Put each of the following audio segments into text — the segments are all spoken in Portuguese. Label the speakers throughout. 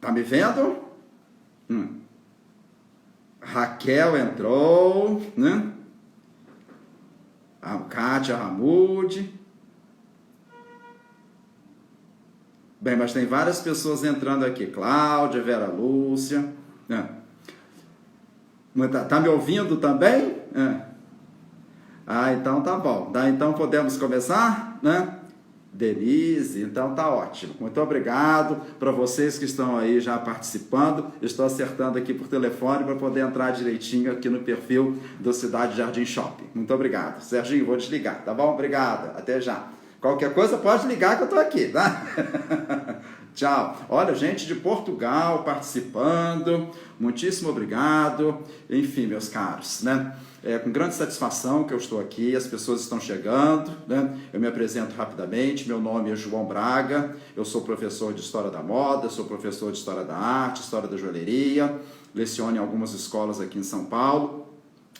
Speaker 1: Tá me vendo? Raquel entrou, né? A Kátia Ramude. Bem, mas tem várias pessoas entrando aqui. Cláudia, Vera Lúcia. Né? Tá me ouvindo também? Então tá bom. Então podemos começar, né? Denise, então tá ótimo. Muito obrigado para vocês que estão aí já participando. Estou acertando aqui por telefone para poder entrar direitinho aqui no perfil do Cidade Jardim Shopping. Muito obrigado. Serginho, vou desligar, tá bom? Obrigado. Até já. Qualquer coisa pode ligar que eu tô aqui, tá? Tchau. Olha, gente de Portugal participando. Muitíssimo obrigado. Enfim, meus caros, né? É com grande satisfação que eu estou aqui, as pessoas estão chegando, né? Eu me apresento rapidamente, meu nome é João Braga, eu sou professor de História da Moda, sou professor de História da Arte, História da Joalheria, leciono em algumas escolas aqui em São Paulo,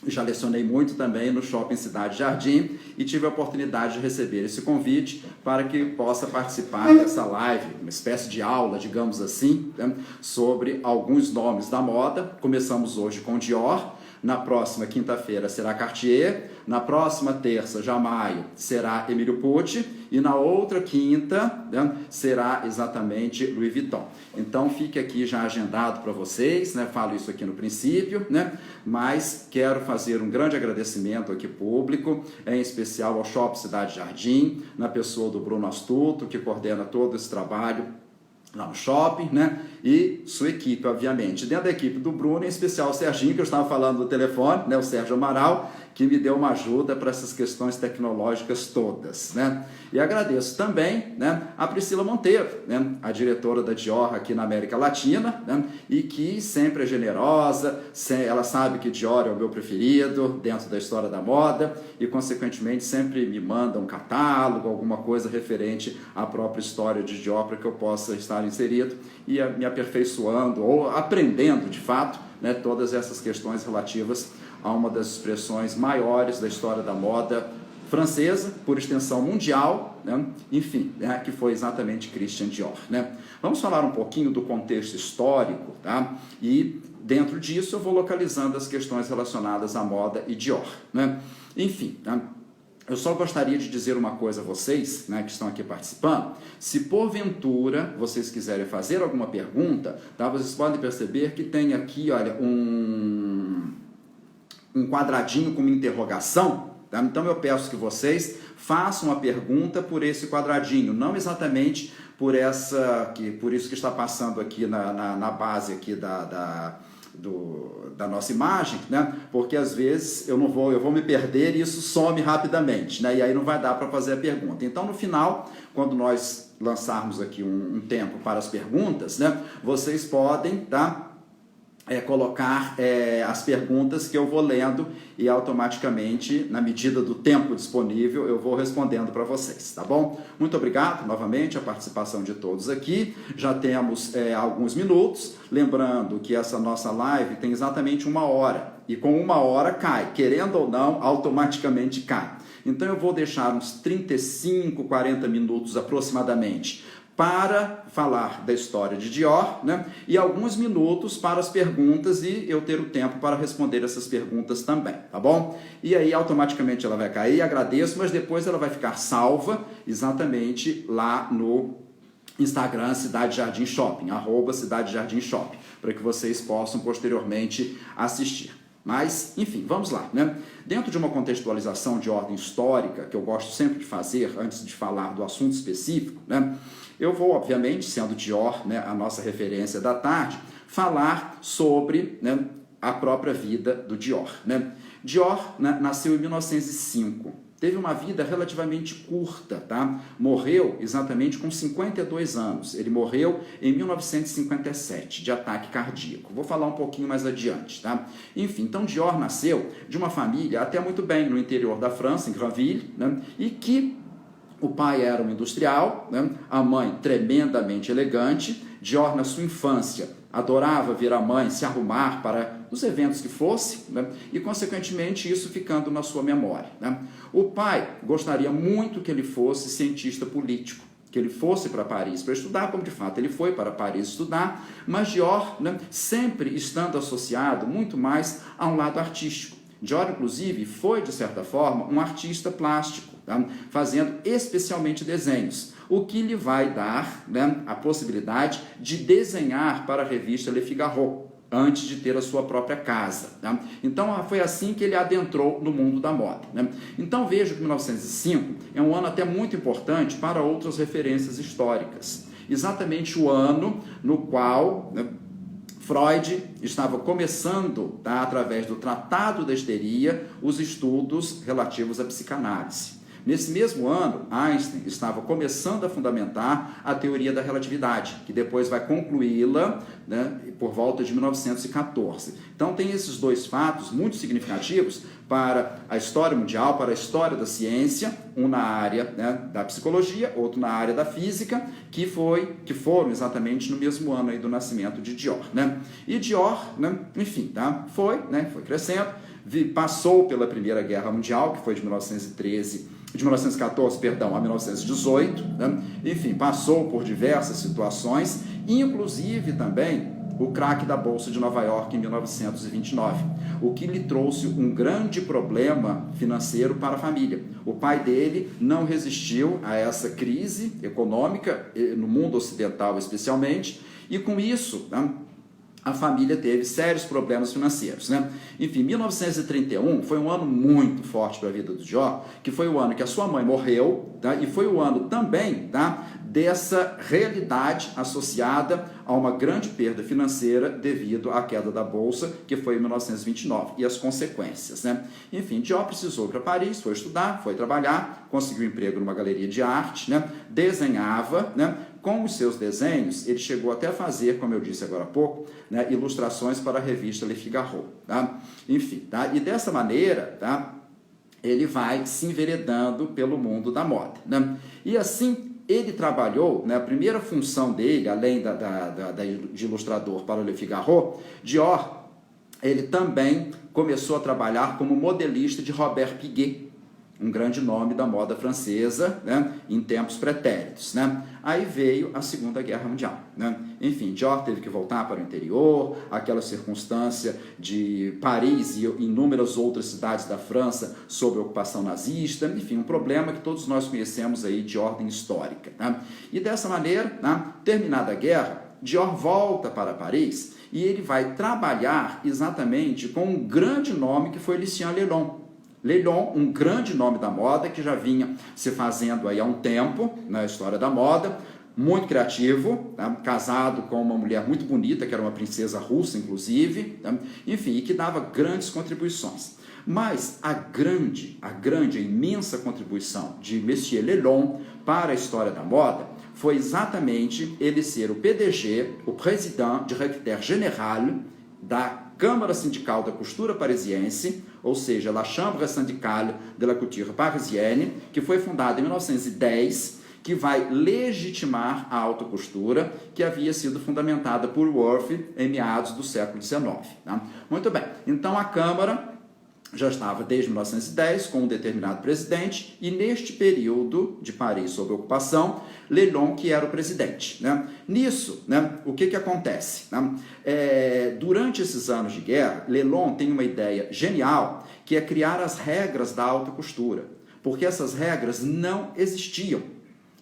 Speaker 1: já lecionei muito também no Shopping Cidade Jardim e tive a oportunidade de receber esse convite para que possa participar dessa live, uma espécie de aula, digamos assim, né? Sobre alguns nomes da moda. Começamos hoje com Dior. Na próxima quinta-feira será Cartier, na próxima terça, já maio, será Emílio Pucci e na outra quinta, né, será exatamente Louis Vuitton. Então fique aqui já agendado para vocês, né, falo isso aqui no princípio, né, mas quero fazer um grande agradecimento aqui público, em especial ao Shopping Cidade Jardim, na pessoa do Bruno Astuto, que coordena todo esse trabalho lá no shopping, né? E sua equipe, obviamente. Dentro da equipe do Bruno, em especial o Serginho, que eu estava falando no telefone, né? O Sérgio Amaral, que me deu uma ajuda para essas questões tecnológicas todas, né? E agradeço também, né, a Priscila Monteiro, né, a diretora da Dior aqui na América Latina, né, e que sempre é generosa, ela sabe que Dior é o meu preferido dentro da história da moda e, consequentemente, sempre me manda um catálogo, alguma coisa referente à própria história de Dior para que eu possa estar inserido e me aperfeiçoando ou aprendendo, de fato, né, todas essas questões relativas a uma das expressões maiores da história da moda francesa, por extensão mundial, né? Enfim, né? Que foi exatamente Christian Dior, né? Vamos falar um pouquinho do contexto histórico, tá? E dentro disso eu vou localizando as questões relacionadas à moda e Dior, né? Enfim, né? Eu só gostaria de dizer uma coisa a vocês, né, que estão aqui participando. Se porventura vocês quiserem fazer alguma pergunta, tá? Vocês podem perceber que tem aqui, olha, um quadradinho com uma interrogação. Tá? Então eu peço que vocês façam a pergunta por esse quadradinho, não exatamente por isso que está passando aqui na base aqui da nossa imagem, né? Porque às vezes eu vou me perder e isso some rapidamente, né? E aí não vai dar para fazer a pergunta. Então no final, quando nós lançarmos aqui um tempo para as perguntas, né? Vocês podem, tá? Colocar as perguntas que eu vou lendo e automaticamente, na medida do tempo disponível, eu vou respondendo para vocês, tá bom? Muito obrigado novamente a participação de todos aqui. Já temos alguns minutos, lembrando que essa nossa live tem exatamente 1 hora e com 1 hora cai, querendo ou não, automaticamente cai. Então eu vou deixar uns 35, 40 minutos aproximadamente para falar da história de Dior, né? E alguns minutos para as perguntas e eu ter o tempo para responder essas perguntas também, tá bom? E aí automaticamente ela vai cair, agradeço, mas depois ela vai ficar salva exatamente lá no Instagram Cidade Jardim Shopping, @Cidade Jardim Shopping, para que vocês possam posteriormente assistir. Mas, enfim, vamos lá, né? Dentro de uma contextualização de ordem histórica, que eu gosto sempre de fazer antes de falar do assunto específico, né? Eu vou, obviamente, sendo Dior, né, a nossa referência da tarde, falar sobre, né, a própria vida do Dior, né? Dior, né, nasceu em 1905. Teve uma vida relativamente curta, tá? Morreu exatamente com 52 anos. Ele morreu em 1957, de ataque cardíaco. Vou falar um pouquinho mais adiante, tá? Enfim, então Dior nasceu de uma família até muito bem no interior da França, em Granville, né? E que o pai era um industrial, né? A mãe tremendamente elegante. Dior, na sua infância, adorava ver a mãe se arrumar para os eventos que fosse, né? E, consequentemente, isso ficando na sua memória, né? O pai gostaria muito que ele fosse cientista político. que ele fosse para Paris para estudar, como de fato ele foi para Paris estudar, mas Dior, né, sempre estando associado muito mais a um lado artístico. Dior, inclusive, foi, de certa forma, um artista plástico, tá? Fazendo especialmente desenhos, o que lhe vai dar, né, a possibilidade de desenhar para a revista Le Figaro, antes de ter a sua própria casa. Tá? Então, foi assim que ele adentrou no mundo da moda. Né? Então, vejo que 1905 é um ano até muito importante para outras referências históricas. Exatamente o ano no qual, né, Freud estava começando, tá, através do Tratado da Histeria, os estudos relativos à psicanálise. Nesse mesmo ano, Einstein estava começando a fundamentar a teoria da relatividade, que depois vai concluí-la, né, por volta de 1914. Então, tem esses dois fatos muito significativos para a história mundial, para a história da ciência, um na área, né, da psicologia, outro na área da física, que foram exatamente no mesmo ano aí do nascimento de Dior. Né? E Dior, né, enfim, tá, foi crescendo, passou pela Primeira Guerra Mundial, que foi de 1914, a 1918, né? Enfim, passou por diversas situações, inclusive também o craque da Bolsa de Nova York em 1929, o que lhe trouxe um grande problema financeiro para a família. O pai dele não resistiu a essa crise econômica, no mundo ocidental especialmente, e com isso, né, a família teve sérios problemas financeiros. Né? Enfim, 1931 foi um ano muito forte para a vida do Dior, que foi o ano que a sua mãe morreu, tá? E foi o ano também, tá, dessa realidade associada a uma grande perda financeira devido à queda da Bolsa, que foi em 1929, e as consequências. Né? Enfim, Dior precisou ir para Paris, foi estudar, foi trabalhar, conseguiu emprego numa galeria de arte, né? Desenhava, né? Com os seus desenhos, ele chegou até a fazer, como eu disse agora há pouco, né, ilustrações para a revista Le Figaro. Tá? Enfim, tá? E dessa maneira, tá, ele vai se enveredando pelo mundo da moda. Né? E assim, ele trabalhou, né, a primeira função dele, além de ilustrador para o Le Figaro, Dior, ele também começou a trabalhar como modelista de Robert Piguet, um grande nome da moda francesa, né, em tempos pretéritos. Né? Aí veio a Segunda Guerra Mundial. Né? Enfim, Dior teve que voltar para o interior, aquela circunstância de Paris e inúmeras outras cidades da França sob a ocupação nazista, enfim, um problema que todos nós conhecemos aí de ordem histórica. Né? E dessa maneira, né, terminada a guerra, Dior volta para Paris e ele vai trabalhar exatamente com um grande nome que foi Lucien Lelon. Lelon, um grande nome da moda, que já vinha se fazendo aí há um tempo na história da moda, muito criativo, tá? Casado com uma mulher muito bonita, que era uma princesa russa, inclusive, tá? Enfim, e que dava grandes contribuições. Mas a imensa contribuição de Monsieur Lelon para a história da moda foi exatamente ele ser o PDG, o Président Directeur Général da Câmara Sindical da Costura Parisiense, ou seja, La Chambre Syndicale de la Couture Parisienne, que foi fundada em 1910, que vai legitimar a alta costura, que havia sido fundamentada por Worth em meados do século XIX. Tá? Muito bem, então a Câmara já estava desde 1910 com um determinado presidente, e neste período de Paris sob ocupação, Lelon que era o presidente. Né? Nisso, né, o que acontece? Né? Durante esses anos de guerra, Lelon tem uma ideia genial, que é criar as regras da alta costura, porque essas regras não existiam.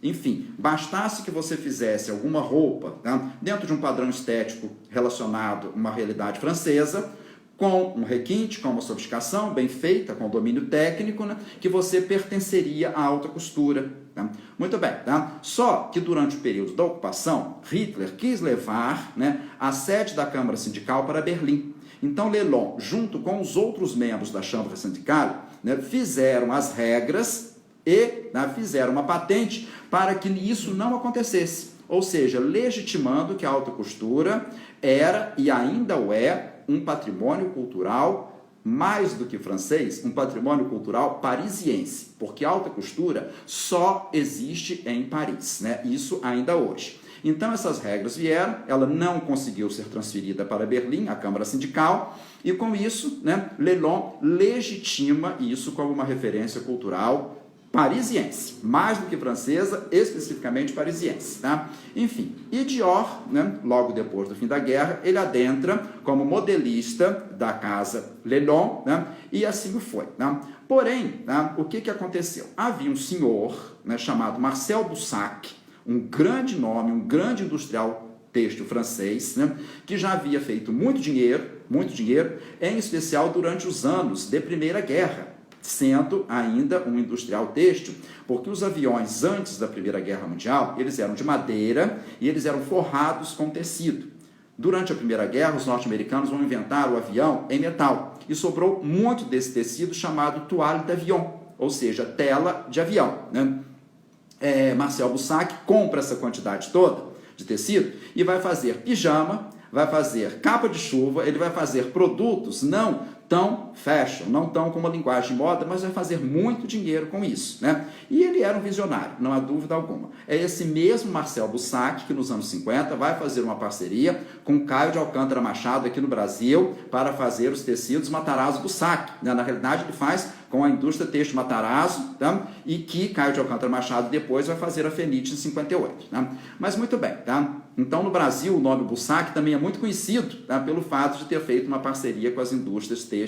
Speaker 1: Enfim, bastasse que você fizesse alguma roupa, né, dentro de um padrão estético relacionado a uma realidade francesa, com um requinte, com uma sofisticação bem feita, com domínio técnico, né, que você pertenceria à alta costura. Tá? Muito bem, tá? Só que durante o período da ocupação, Hitler quis levar, né, a sede da Câmara Sindical para Berlim. Então, Lelon, junto com os outros membros da Chambre Syndicale, né, fizeram as regras e, né, fizeram uma patente para que isso não acontecesse. Ou seja, legitimando que a alta costura era e ainda o é um patrimônio cultural, mais do que francês, um patrimônio cultural parisiense, porque a alta costura só existe em Paris, né? Isso ainda hoje. Então essas regras vieram, ela não conseguiu ser transferida para Berlim, a Câmara Sindical, e com isso, né, Lelon legitima isso como uma referência cultural parisiense, mais do que francesa, especificamente parisiense, tá? Enfim, e Dior, né, logo depois do fim da guerra, ele adentra como modelista da casa Lelon, né, e assim o foi, né? Porém, né, o que aconteceu? Havia um senhor, né, chamado Marcel Boussac, um grande nome, um grande industrial têxtil francês, né, que já havia feito muito dinheiro, em especial durante os anos de Primeira Guerra, sendo ainda um industrial têxtil, porque os aviões antes da Primeira Guerra Mundial, eles eram de madeira e eles eram forrados com tecido. Durante a Primeira Guerra, os norte-americanos vão inventar o avião em metal e sobrou muito desse tecido chamado toile d'avion, ou seja, tela de avião, né? Marcel Boussac compra essa quantidade toda de tecido e vai fazer pijama, vai fazer capa de chuva, ele vai fazer produtos não tão fashion, não tão com uma linguagem de moda, mas vai fazer muito dinheiro com isso, né? E ele era um visionário, não há dúvida alguma. É esse mesmo Marcel Boussac que nos anos 50 vai fazer uma parceria com Caio de Alcântara Machado aqui no Brasil para fazer os tecidos Matarazzo Boussac, né? Na realidade ele faz com a indústria têxtil Matarazzo, tá? E que Caio de Alcântara Machado depois vai fazer a Fenite em 58, tá? Mas muito bem, tá? Então no Brasil o nome Boussac também é muito conhecido, tá? Pelo fato de ter feito uma parceria com as indústrias têxteis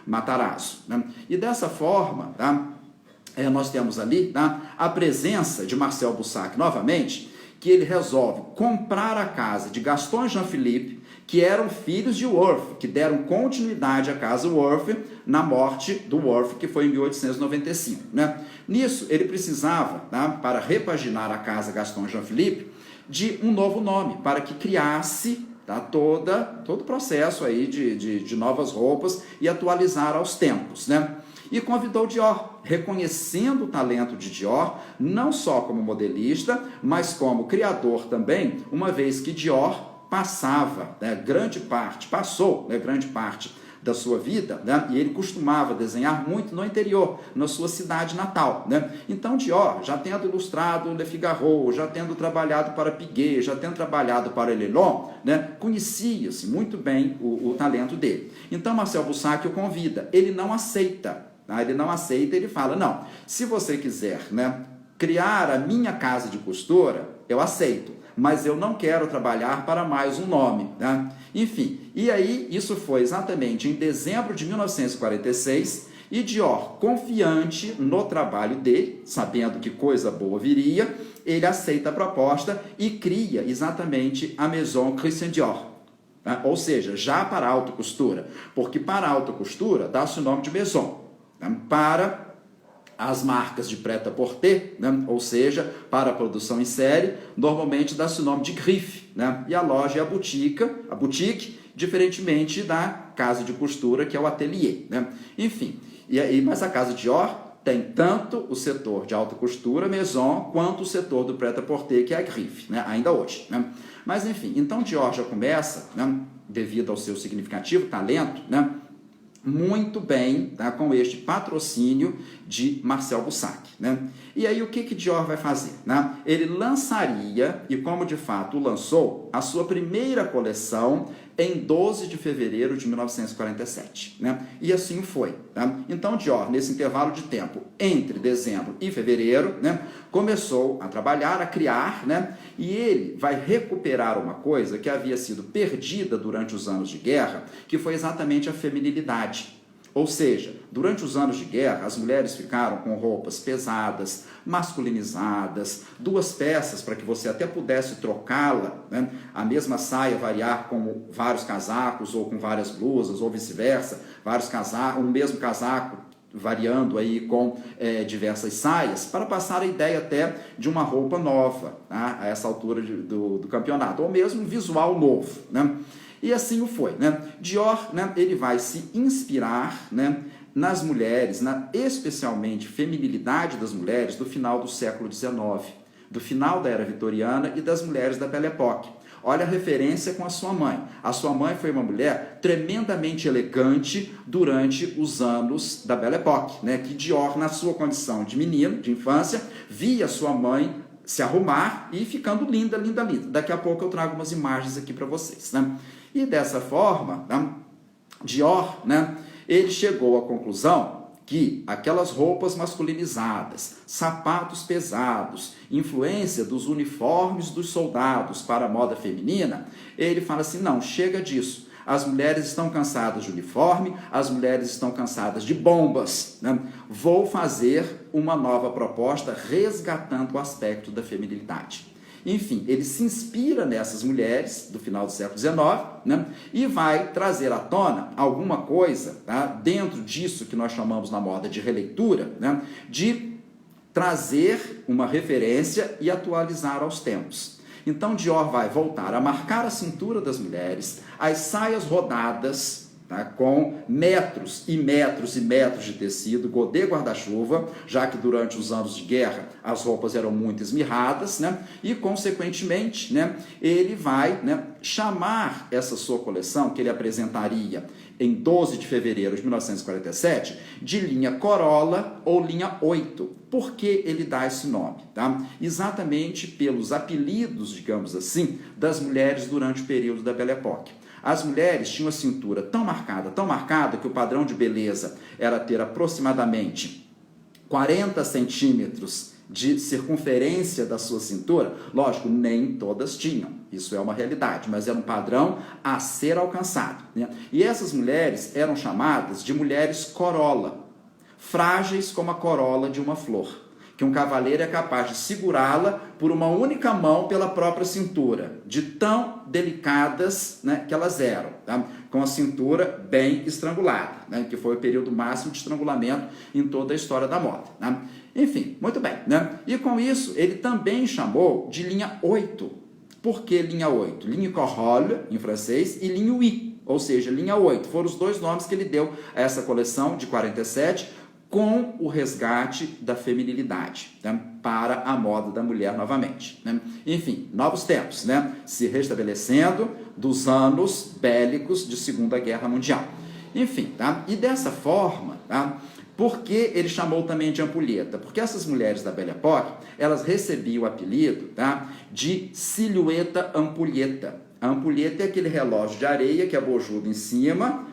Speaker 1: Matarazzo, né? E dessa forma, tá? Nós temos ali, tá, a presença de Marcel Boussac novamente, que ele resolve comprar a casa de Gaston Jean-Philippe, que eram filhos de Worth, que deram continuidade à casa Worth na morte do Worth, que foi em 1895. Né? Nisso, ele precisava, tá, para repaginar a casa Gaston Jean-Philippe, de um novo nome, para que criasse, tá, todo o processo aí de novas roupas e atualizar aos tempos, né? E convidou Dior, reconhecendo o talento de Dior, não só como modelista, mas como criador também, uma vez que Dior passava, né, passou grande parte da sua vida, né, e ele costumava desenhar muito no interior, na sua cidade natal, né? Então Dior, já tendo ilustrado Le Figaro, já tendo trabalhado para Piguet, já tendo trabalhado para Lelon, né, conhecia-se muito bem o talento dele. Então Marcel Boussac o convida, ele não aceita. Ele fala, não, se você quiser, né, criar a minha casa de costura, eu aceito, mas eu não quero trabalhar para mais um nome, né? Enfim, e aí isso foi exatamente em dezembro de 1946, e Dior, confiante no trabalho dele, sabendo que coisa boa viria, ele aceita a proposta e cria exatamente a Maison Christian Dior. Ou seja, já para a alta costura, porque para a alta costura dá-se o nome de Maison. Para as marcas de prêt-à-porter, né? Ou seja, para a produção em série, normalmente dá-se o nome de grife, né? E a loja é a boutique, diferentemente da casa de costura, que é o ateliê, né? Enfim, mas a casa Dior tem tanto o setor de alta costura, Maison, quanto o setor do prêt-à-porter, que é a grife, né? Ainda hoje, né? Mas enfim, então Dior já começa, né, devido ao seu significativo talento, né, muito bem, tá, com este patrocínio de Marcel Boussac, né? E aí o que Dior vai fazer, né? Ele lançaria, e como de fato lançou, a sua primeira coleção em 12 de fevereiro de 1947, né? E assim foi, tá? Então Dior, nesse intervalo de tempo entre dezembro e fevereiro, né, começou a trabalhar, a criar, né? E ele vai recuperar uma coisa que havia sido perdida durante os anos de guerra, que foi exatamente a feminilidade. Ou seja, durante os anos de guerra, as mulheres ficaram com roupas pesadas, masculinizadas, duas peças para que você até pudesse trocá-la, né? A mesma saia variar com vários casacos ou com várias blusas, ou vice-versa, o mesmo casaco variando aí com diversas saias, para passar a ideia até de uma roupa nova, tá? A essa altura do campeonato, ou mesmo um visual novo, né? E assim o foi, né? Dior, né, ele vai se inspirar, né, nas mulheres, especialmente feminilidade das mulheres do final do século XIX, do final da era vitoriana e das mulheres da Belle Époque. Olha a referência com a sua mãe. A sua mãe foi uma mulher tremendamente elegante durante os anos da Belle Époque, né? Que Dior, na sua condição de menino, de infância, via sua mãe se arrumar e ficando linda, linda, linda. Daqui a pouco eu trago umas imagens aqui para vocês, né? E dessa forma, né, Dior, né, ele chegou à conclusão que aquelas roupas masculinizadas, sapatos pesados, influência dos uniformes dos soldados para a moda feminina, ele fala assim, não, chega disso. As mulheres estão cansadas de uniforme, as mulheres estão cansadas de bombas, né? Vou fazer uma nova proposta resgatando o aspecto da feminilidade. Enfim, ele se inspira nessas mulheres do final do século XIX, né, e vai trazer à tona alguma coisa, tá, dentro disso que nós chamamos na moda de releitura, né, de trazer uma referência e atualizar aos tempos. Então, Dior vai voltar a marcar a cintura das mulheres, as saias rodadas, tá, com metros e metros e metros de tecido, godê guarda-chuva, já que durante os anos de guerra as roupas eram muito esmirradas, né, e, consequentemente, né, ele vai, né, chamar essa sua coleção, que ele apresentaria em 12 de fevereiro de 1947, de linha Corolla ou linha 8. Por que ele dá esse nome? Tá? Exatamente pelos apelidos, digamos assim, das mulheres durante o período da Belle Époque. As mulheres tinham a cintura tão marcada, que o padrão de beleza era ter aproximadamente 40 centímetros de circunferência da sua cintura. Lógico, nem todas tinham, isso é uma realidade, mas era um padrão a ser alcançado, né? E essas mulheres eram chamadas de mulheres corolla, frágeis como a corola de uma flor, que um cavaleiro é capaz de segurá-la por uma única mão pela própria cintura, de tão delicadas, né, que elas eram, tá? Com a cintura bem estrangulada, né, que foi o período máximo de estrangulamento em toda a história da moda, né? Enfim, muito bem, né? E com isso, ele também chamou de linha 8. Por que linha 8? Linha Corolla, em francês, e linha 8, ou seja, linha 8. Foram os dois nomes que ele deu a essa coleção de 47, com o resgate da feminilidade, né, para a moda da mulher novamente, né? Enfim, novos tempos, né, se restabelecendo dos anos bélicos de Segunda Guerra Mundial. Enfim, tá? E dessa forma, tá? Por que ele chamou também de ampulheta? Porque essas mulheres da Belle Époque, elas recebiam o apelido, tá, de silhueta ampulheta. A ampulheta é aquele relógio de areia que é bojudo em cima,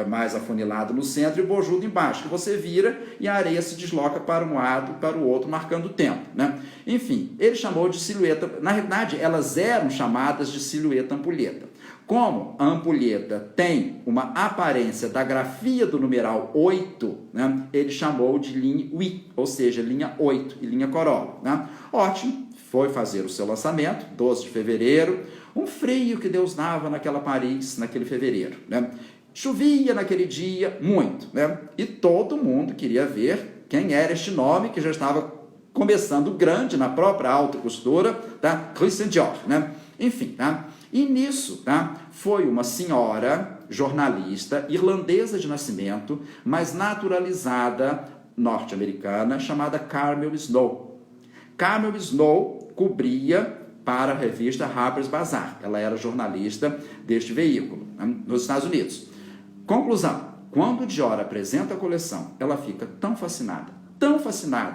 Speaker 1: mais afunilado no centro e bojudo embaixo, que você vira e a areia se desloca para um lado para o outro, marcando o tempo, né? Enfim, ele chamou de silhueta. Na realidade, elas eram chamadas de silhueta ampulheta. Como a ampulheta tem uma aparência da grafia do numeral 8, né, ele chamou de linha 8, ou seja, linha 8 e linha Corolla, né? Ótimo, foi fazer o seu lançamento, 12 de fevereiro, um frio que Deus dava naquela Paris, naquele fevereiro, né? Chovia naquele dia muito, né? E todo mundo queria ver quem era este nome que já estava começando grande na própria alta costura, tá? Christian Dior, né? Enfim, tá? E nisso, tá? Foi uma senhora jornalista irlandesa de nascimento, mas naturalizada norte-americana, chamada Carmel Snow. Carmel Snow cobria para a revista Harper's Bazaar. Ela era jornalista deste veículo, né, nos Estados Unidos. Conclusão, quando Dior apresenta a coleção, ela fica tão fascinada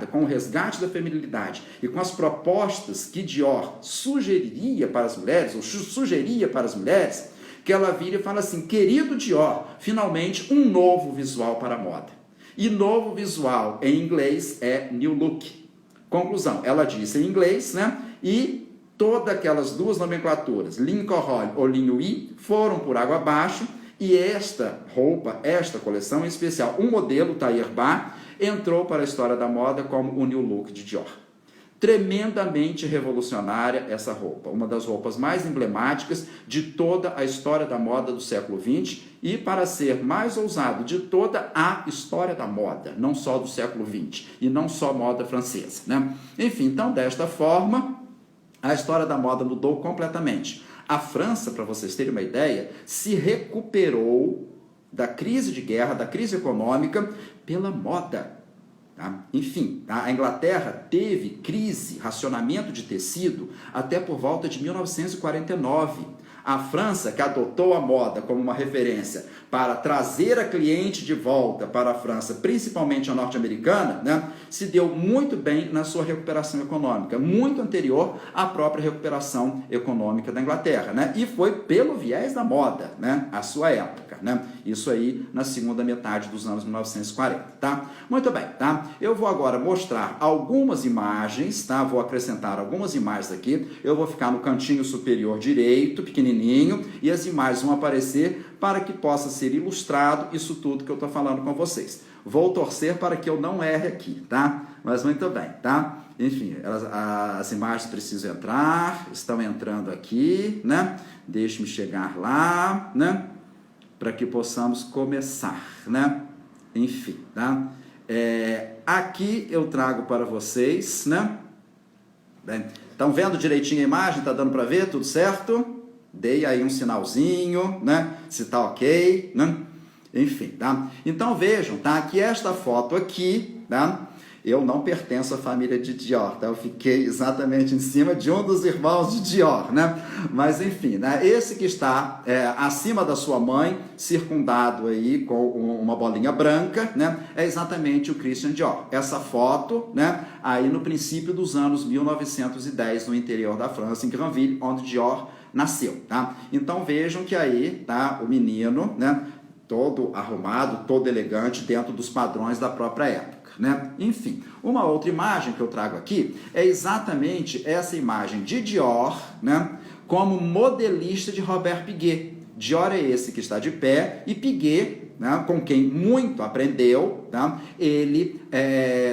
Speaker 1: com o resgate da feminilidade e com as propostas que Dior sugeriria para as mulheres, ou sugeria para as mulheres, que ela vira e fala assim, querido Dior, finalmente um novo visual para a moda. E novo visual em inglês é new look. Conclusão, ela disse em inglês, né, e todas aquelas duas nomenclaturas, linha Corolla ou linha I, foram por água abaixo, e esta roupa, esta coleção em especial, um modelo, Tahir Bar, entrou para a história da moda como o New Look de Dior. Tremendamente revolucionária essa roupa, uma das roupas mais emblemáticas de toda a história da moda do século XX e, para ser mais ousado, de toda a história da moda, não só do século XX e não só moda francesa, né? Enfim, então, desta forma, a história da moda mudou completamente. A França, para vocês terem uma ideia, se recuperou da crise de guerra, da crise econômica, pela moda. Tá? Enfim, a Inglaterra teve crise, racionamento de tecido, até por volta de 1949. A França, que adotou a moda como uma referência para trazer a cliente de volta para a França, principalmente a norte-americana, né, se deu muito bem na sua recuperação econômica, muito anterior à própria recuperação econômica da Inglaterra, né, e foi pelo viés da moda, né, a sua época, né, isso aí na segunda metade dos anos 1940, tá? Muito bem, tá? Eu vou agora mostrar algumas imagens, tá? Vou acrescentar algumas imagens aqui, eu vou ficar no cantinho superior direito, pequenininho, e as imagens vão aparecer para que possa ser ilustrado isso tudo que eu estou falando com vocês. Vou torcer para que eu não erre aqui, tá? Mas muito bem, tá? Enfim, as imagens precisam entrar, estão entrando aqui, né? Deixe-me chegar lá, né? Para que possamos começar, né? Enfim, tá? Aqui eu trago para vocês, né? Estão vendo direitinho a imagem? Tá dando para ver? Tudo certo? Dei aí um sinalzinho, né? Se tá ok, né? Enfim, tá? Então vejam, tá? Que esta foto aqui, tá? Eu não pertenço à família de Dior, tá? Eu fiquei exatamente em cima de um dos irmãos de Dior, né? Mas enfim, né? Esse que está acima da sua mãe, circundado aí com uma bolinha branca, né? É exatamente o Christian Dior. Essa foto, né? Aí no princípio dos anos 1910, no interior da França, em Granville, onde Dior nasceu, tá? Então vejam que aí, tá? O menino, né? Todo arrumado, todo elegante, dentro dos padrões da própria época, né? Enfim, uma outra imagem que eu trago aqui é exatamente essa imagem de Dior, né? Como modelista de Robert Piguet. Dior é esse que está de pé e Piguet, né, com quem muito aprendeu, tá? Ele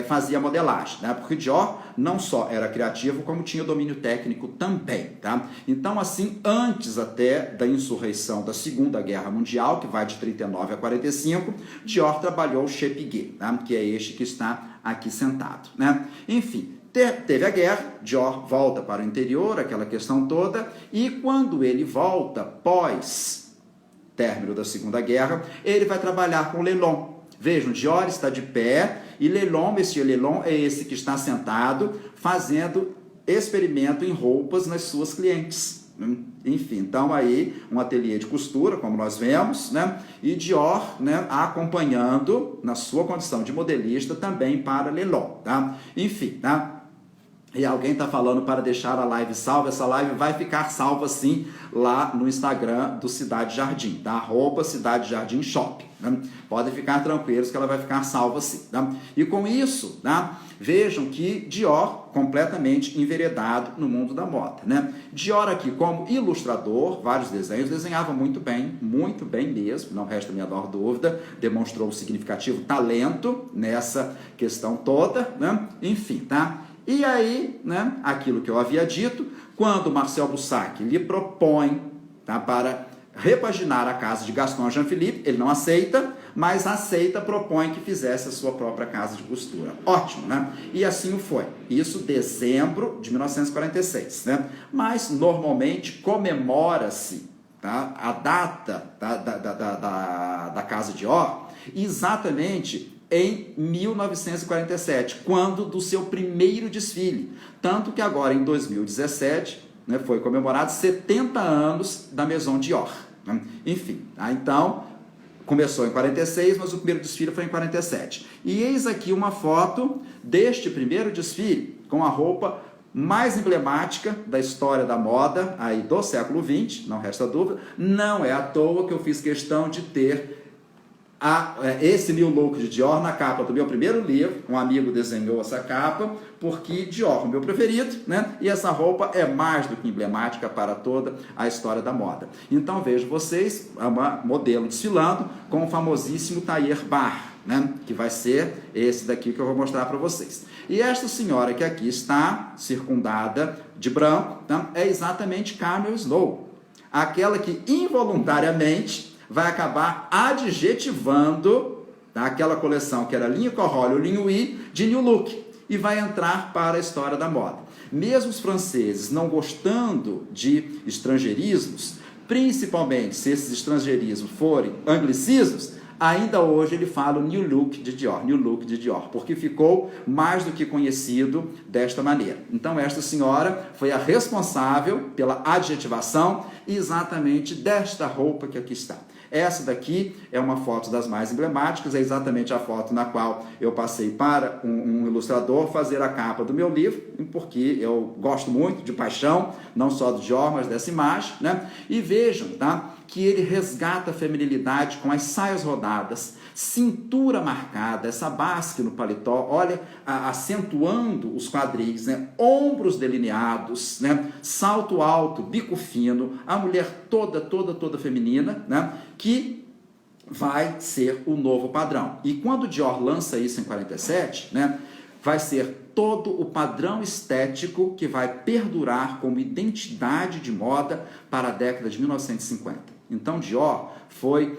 Speaker 1: fazia modelagem, né? Porque Dior não só era criativo, como tinha domínio técnico também, tá? Então, assim, antes até da insurreição da Segunda Guerra Mundial, que vai de 39 a 45, Dior trabalhou chez Piguet, tá? Que é este que está aqui sentado, né? Enfim, teve a guerra, Dior volta para o interior, aquela questão toda, e quando ele volta, pós término da Segunda Guerra, ele vai trabalhar com Lelon. Vejam, Dior está de pé e Lelon, Monsieur Lelon, é esse que está sentado fazendo experimento em roupas nas suas clientes. Enfim, então aí um ateliê de costura, como nós vemos, né? E Dior, né, acompanhando na sua condição de modelista também para Lelon, tá? Enfim, tá? E alguém está falando para deixar a live salva. Essa live vai ficar salva sim lá no Instagram do Cidade Jardim, tá? @Cidade Jardim Shopping, né? Podem ficar tranquilos que ela vai ficar salva sim, tá? E com isso, tá? Vejam que Dior completamente enveredado no mundo da moda, né? Dior aqui como ilustrador, vários desenhos, desenhava muito bem mesmo, não resta a menor dúvida, demonstrou um significativo talento nessa questão toda, né? Enfim, tá? E aí, né, aquilo que eu havia dito, quando Marcel Boussac lhe propõe, tá, para repaginar a casa de Gaston Jean-Philippe, ele não aceita, mas propõe que fizesse a sua própria casa de costura. Ótimo, né? E assim o foi. Isso dezembro de 1946, né? Mas normalmente comemora-se, tá, a data da casa Dior exatamente em 1947, quando do seu primeiro desfile. Tanto que agora, em 2017, né, foi comemorado 70 anos da Maison Dior. Né? Enfim, tá? Então, começou em 46, mas o primeiro desfile foi em 47. E eis aqui uma foto deste primeiro desfile, com a roupa mais emblemática da história da moda, aí do século XX, não resta dúvida. Não é à toa que eu fiz questão de ter esse New Look de Dior na capa do meu primeiro livro. Um amigo desenhou essa capa, porque Dior é o meu preferido, né? E essa roupa é mais do que emblemática para toda a história da moda. Então vejo vocês, uma modelo desfilando com o famosíssimo Tailleur Bar, né? Que vai ser esse daqui que eu vou mostrar para vocês. E esta senhora que aqui está circundada de branco, tá? É exatamente Carmel Snow, aquela que involuntariamente vai acabar adjetivando, tá, aquela coleção que era linho Corolla ou linho I de New Look e vai entrar para a história da moda. Mesmo os franceses não gostando de estrangeirismos, principalmente se esses estrangeirismos forem anglicismos, Ainda hoje ele fala o New Look de Dior, porque ficou mais do que conhecido desta maneira. Então esta senhora foi a responsável pela adjetivação exatamente desta roupa que aqui está. Essa daqui é uma foto das mais emblemáticas, é exatamente a foto na qual eu passei para um ilustrador fazer a capa do meu livro, porque eu gosto muito, de paixão, não só do Dior, mas dessa imagem, né? E vejam, tá? Que ele resgata a feminilidade com as saias rodadas, cintura marcada, essa basque no paletó, olha, acentuando os quadris, né? Ombros delineados, né? Salto alto, bico fino, a mulher toda feminina, né? Que vai ser o novo padrão. E quando o Dior lança isso em 47, né? Vai ser todo o padrão estético que vai perdurar como identidade de moda para a década de 1950. Então, Dior foi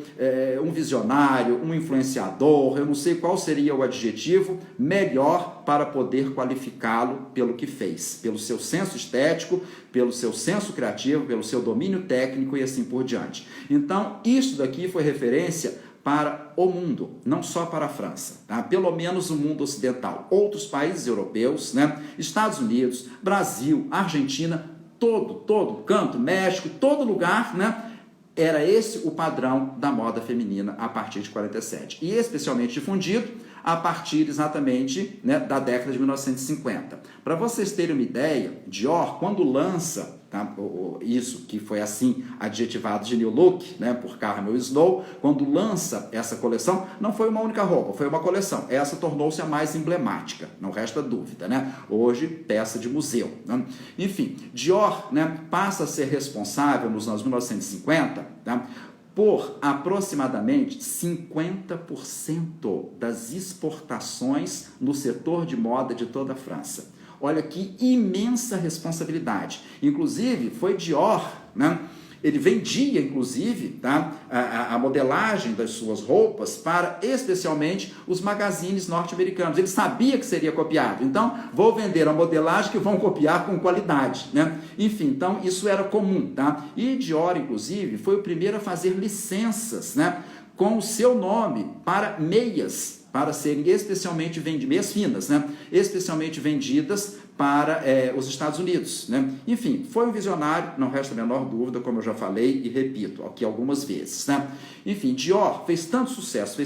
Speaker 1: um visionário, um influenciador, eu não sei qual seria o adjetivo melhor para poder qualificá-lo pelo que fez, pelo seu senso estético, pelo seu senso criativo, pelo seu domínio técnico e assim por diante. Então, isso daqui foi referência para o mundo, não só para a França, tá? Pelo menos o mundo ocidental, outros países europeus, né? Estados Unidos, Brasil, Argentina, todo canto, México, todo lugar, né? Era esse o padrão da moda feminina a partir de 47 e especialmente difundido a partir exatamente, né, da década de 1950. Para vocês terem uma ideia, Dior, quando lança, tá, isso que foi assim adjetivado de New Look, né, por Carmel Snow, quando lança essa coleção, não foi uma única roupa, foi uma coleção. Essa tornou-se a mais emblemática, não resta dúvida, né? Hoje, peça de museu, né? Enfim, Dior, né, passa a ser responsável nos anos 1950, tá, por aproximadamente 50% das exportações no setor de moda de toda a França. Olha que imensa responsabilidade. Inclusive, foi Dior, né? Ele vendia, inclusive, tá, a modelagem das suas roupas para, especialmente, os magazines norte-americanos. Ele sabia que seria copiado. Então, vou vender a modelagem que vão copiar com qualidade, né? Enfim, então, isso era comum, tá? E Dior, inclusive, foi o primeiro a fazer licenças, né, com o seu nome para meias, para serem especialmente vendidas, meias finas, né? Especialmente vendidas para os Estados Unidos, né? Enfim, foi um visionário, não resta a menor dúvida, como eu já falei e repito aqui algumas vezes, né? Enfim, Dior fez tanto sucesso,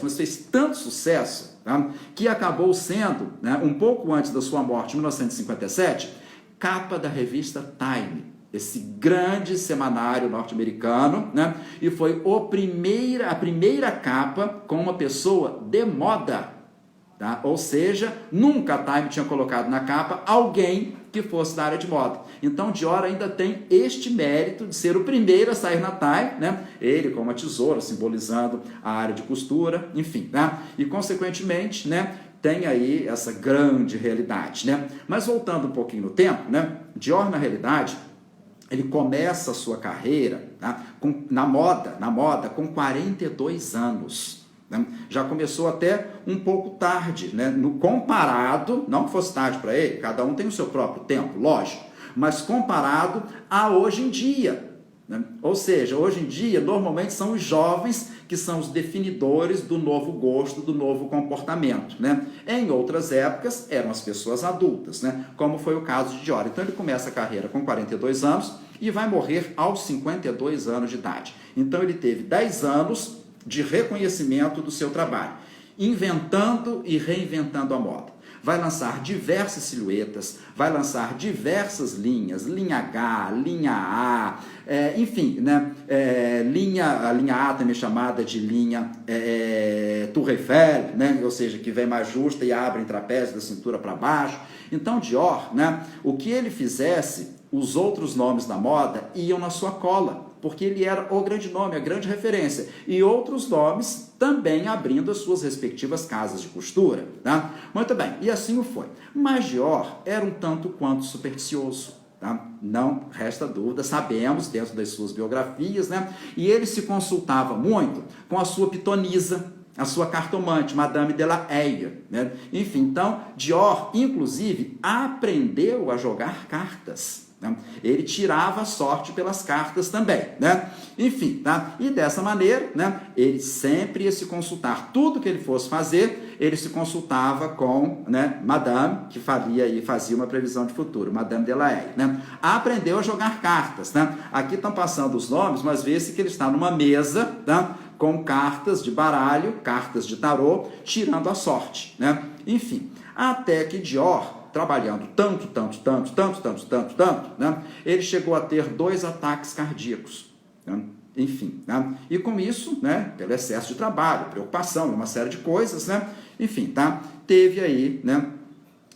Speaker 1: mas fez tanto sucesso, tá, que acabou sendo, né, um pouco antes da sua morte, em 1957, capa da revista Time, esse grande semanário norte-americano, né? E foi a primeira capa com uma pessoa de moda, tá? Ou seja, nunca a Time tinha colocado na capa alguém que fosse da área de moda. Então, Dior ainda tem este mérito de ser o primeiro a sair na Time, né? Ele com uma tesoura simbolizando a área de costura, enfim, né? E consequentemente, né, tem aí essa grande realidade, né? Mas voltando um pouquinho no tempo, né? Dior, na realidade, ele começa a sua carreira, tá, na moda com 42 anos. Né? Já começou até um pouco tarde, né? Comparado, não que fosse tarde para ele, cada um tem o seu próprio tempo, lógico, mas comparado a hoje em dia. Né? Ou seja, hoje em dia, normalmente são os jovens que são os definidores do novo gosto, do novo comportamento, né? Em outras épocas, eram as pessoas adultas, né? Como foi o caso de Dior. Então, ele começa a carreira com 42 anos e vai morrer aos 52 anos de idade. Então, ele teve 10 anos de reconhecimento do seu trabalho, inventando e reinventando a moda. Vai lançar diversas silhuetas, vai lançar diversas linhas, linha H, linha A, enfim, né? A linha A também chamada de linha Tour Eiffel, né? Ou seja, que vem mais justa e abre em trapézio da cintura para baixo. Então, Dior, né, o que ele fizesse, os outros nomes da moda iam na sua cola, porque ele era o grande nome, a grande referência, e outros nomes também abrindo as suas respectivas casas de costura, tá? Muito bem, e assim o foi. Mas Dior era um tanto quanto supersticioso, tá? Não resta dúvida, sabemos dentro das suas biografias, né? E ele se consultava muito com a sua pitonisa, a sua cartomante, Madame de la Haye, né? Enfim, então, Dior, inclusive, aprendeu a jogar cartas, né? Ele tirava a sorte pelas cartas também, né? Enfim, tá? E dessa maneira, né, ele sempre ia se consultar. Tudo que ele fosse fazer, ele se consultava com, né, Madame, que fazia uma previsão de futuro, Madame de la Haye, né? Aprendeu a jogar cartas, né? Aqui estão passando os nomes, mas vê-se que ele está numa mesa, tá, com cartas de baralho, cartas de tarô, tirando a sorte, né? Enfim, até que Dior, trabalhando tanto, né, ele chegou a ter 2 ataques cardíacos, né? Enfim, né? E com isso, né, pelo excesso de trabalho, preocupação, uma série de coisas, né? Enfim, tá? Teve aí, né,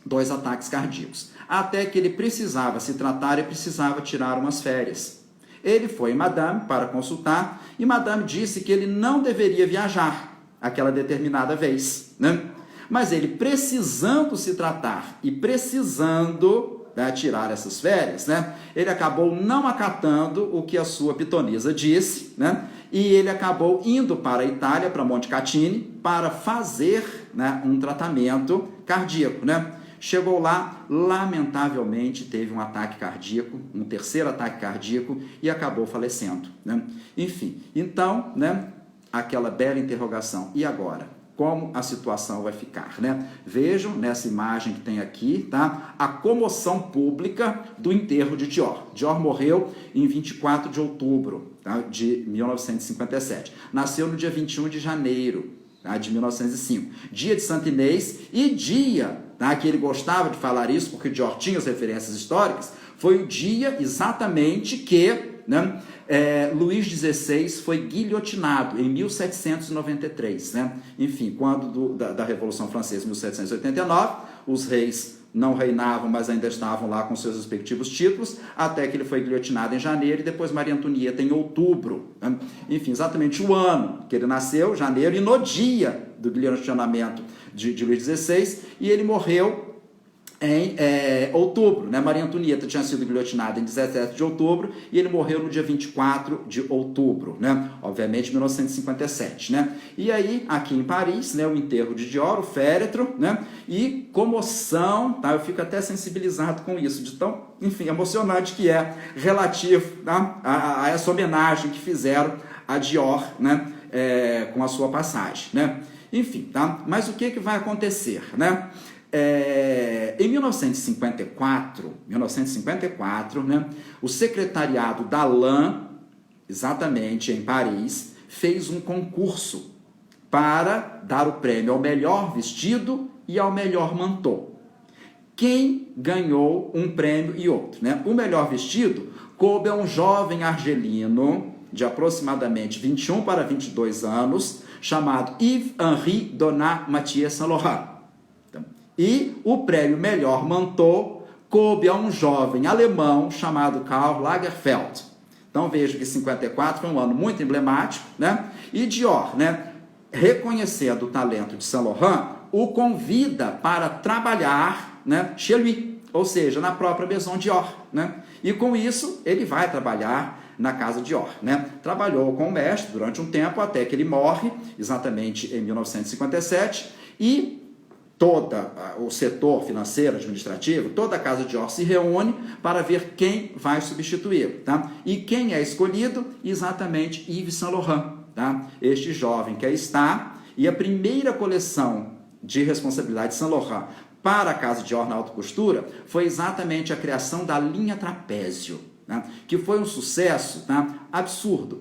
Speaker 1: 2 ataques cardíacos. Até que ele precisava se tratar e precisava tirar umas férias. Ele foi em Madame para consultar e Madame disse que ele não deveria viajar aquela determinada vez, né? Mas ele, precisando se tratar e precisando, né, tirar essas férias, né, ele acabou não acatando o que a sua pitonisa disse, né, e ele acabou indo para a Itália, para Montecatini, para fazer, né, um tratamento cardíaco, né? Chegou lá, lamentavelmente teve um ataque cardíaco, um terceiro ataque cardíaco e acabou falecendo, né? Enfim, então, né, aquela bela interrogação, e agora? Como a situação vai ficar, né? Vejam nessa imagem que tem aqui, tá? A comoção pública do enterro de Dior. Dior morreu em 24 de outubro, tá, de 1957. Nasceu no dia 21 de janeiro, tá, de 1905. Dia de Santa Inês e dia, tá, que ele gostava de falar isso, porque Dior tinha as referências históricas, foi o dia exatamente que, né, Luís XVI foi guilhotinado em 1793, né? Enfim, quando da Revolução Francesa, 1789, os reis não reinavam, mas ainda estavam lá com seus respectivos títulos, até que ele foi guilhotinado em janeiro e depois Maria Antonieta em outubro, né? Enfim, exatamente o ano que ele nasceu, janeiro, e no dia do guilhotinamento de Luís XVI, e ele morreu em outubro, né? Maria Antonieta tinha sido guilhotinada em 17 de outubro e ele morreu no dia 24 de outubro, né? Obviamente 1957, né? E aí, aqui em Paris, né, o enterro de Dior, o féretro, né? E comoção, tá? Eu fico até sensibilizado com isso, de tão, enfim, emocionante que é relativo, tá, a essa homenagem que fizeram a Dior, né? Com a sua passagem, né? Enfim, tá? Mas o que vai acontecer, né? Em 1954, né, o secretariado da LAN, exatamente em Paris, fez um concurso para dar o prêmio ao melhor vestido e ao melhor mantô. Quem ganhou um prêmio e outro, né? O melhor vestido coube a um jovem argelino de aproximadamente 21 para 22 anos, chamado Yves-Henri Donat Mathieu Saint-Laurent. E o prêmio melhor mantô coube a um jovem alemão chamado Karl Lagerfeld. Então veja que 54 foi um ano muito emblemático, né? E Dior, né, reconhecendo o talento de Saint Laurent, o convida para trabalhar, né, chez lui, ou seja, na própria Maison Dior, né? E com isso ele vai trabalhar na casa Dior, né? Trabalhou com o mestre durante um tempo até que ele morre, exatamente em 1957, e todo o setor financeiro, administrativo, toda a casa Dior se reúne para ver quem vai substituí-lo, tá? E quem é escolhido? Exatamente Yves Saint Laurent, tá? Este jovem que aí está, e a primeira coleção de responsabilidade de Saint Laurent para a casa Dior na alta costura foi exatamente a criação da linha trapézio, né? Que foi um sucesso, né? Absurdo,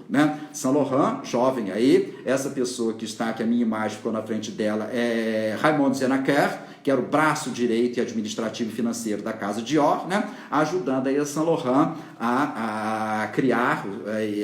Speaker 1: né? Saint Laurent, jovem aí, essa pessoa que está aqui, a minha imagem ficou na frente dela, é Raymond Zenacker, que era o braço direito e administrativo e financeiro da casa Dior, né? Ajudando aí a Saint Laurent a criar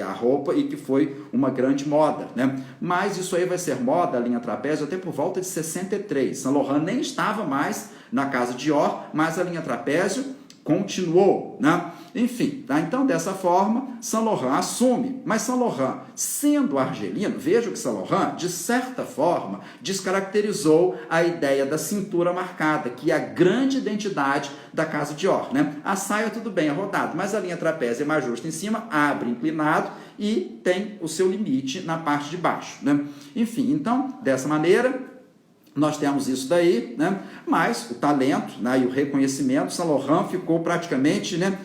Speaker 1: a roupa, e que foi uma grande moda, né? Mas isso aí vai ser moda, a linha trapézio, até por volta de 63. Saint Laurent nem estava mais na casa Dior, mas a linha trapézio continuou, né? Enfim, tá? Então, dessa forma, Saint Laurent assume. Mas Saint Laurent, sendo argelino, veja que Saint Laurent, de certa forma, descaracterizou a ideia da cintura marcada, que é a grande identidade da casa Dior, né? A saia, tudo bem, é rodada, mas a linha trapézio é mais justa em cima, abre inclinado e tem o seu limite na parte de baixo, né? Enfim, então, dessa maneira, nós temos isso daí, né? Mas o talento, né, e o reconhecimento, Saint Laurent ficou praticamente, né,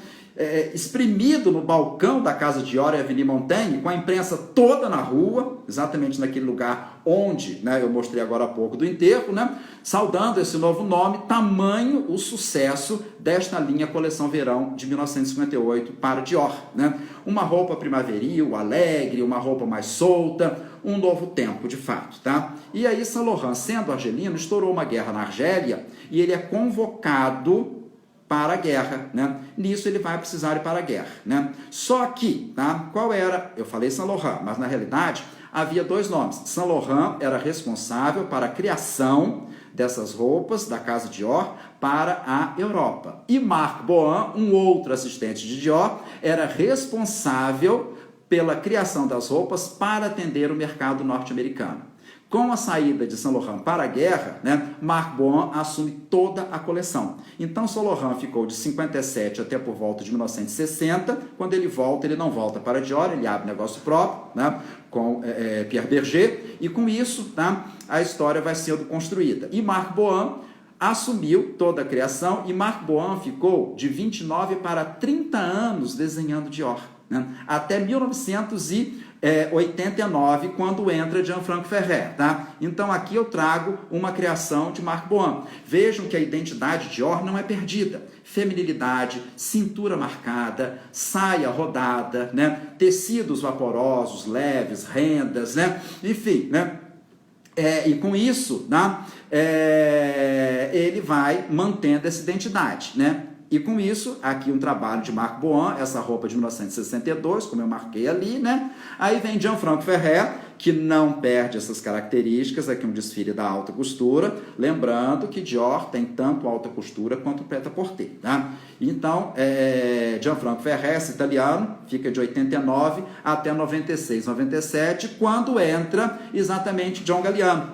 Speaker 1: exprimido no balcão da casa Dior e Avenue Montaigne, com a imprensa toda na rua, exatamente naquele lugar onde, né, eu mostrei agora há pouco do enterro, né, saudando esse novo nome, tamanho o sucesso desta linha coleção verão de 1958 para Dior, né? Uma roupa primaveril, alegre, uma roupa mais solta, um novo tempo de fato, tá? E aí Saint Laurent, sendo argelino, estourou uma guerra na Argélia e ele é convocado para a guerra, né? Nisso ele vai precisar ir para a guerra, né? Só que, tá? Qual era? Eu falei Saint Laurent, mas na realidade havia dois nomes. Saint Laurent era responsável para a criação dessas roupas da casa Dior para a Europa. E Marc Bohan, um outro assistente de Dior, era responsável pela criação das roupas para atender o mercado norte-americano. Com a saída de Saint Laurent para a guerra, né, Marc Bohan assume toda a coleção. Então, Saint Laurent ficou de 57 até por volta de 1960. Quando ele volta, ele não volta para a Dior, ele abre negócio próprio, né, com Pierre Berger, e com isso, tá, a história vai sendo construída. E Marc Bohan assumiu toda a criação, e Marc Bohan ficou de 29 para 30 anos desenhando Dior, né, até 1989, quando entra Gianfranco Ferrer, tá? Então aqui eu trago uma criação de Marc Bohan. Vejam que a identidade Dior não é perdida. Feminilidade, cintura marcada, saia rodada, né? Tecidos vaporosos, leves, rendas, né? Enfim, né? E com isso, né? Ele vai mantendo essa identidade, né? E com isso, aqui um trabalho de Marc Bohan, essa roupa de 1962, como eu marquei ali, né? Aí vem Gianfranco Ferrer, que não perde essas características, aqui um desfile da alta costura, lembrando que Dior tem tanto alta costura quanto prêt-à-porter, tá? Então, Gianfranco Ferrer, esse italiano, fica de 89 até 96, 97, quando entra exatamente John Galliano.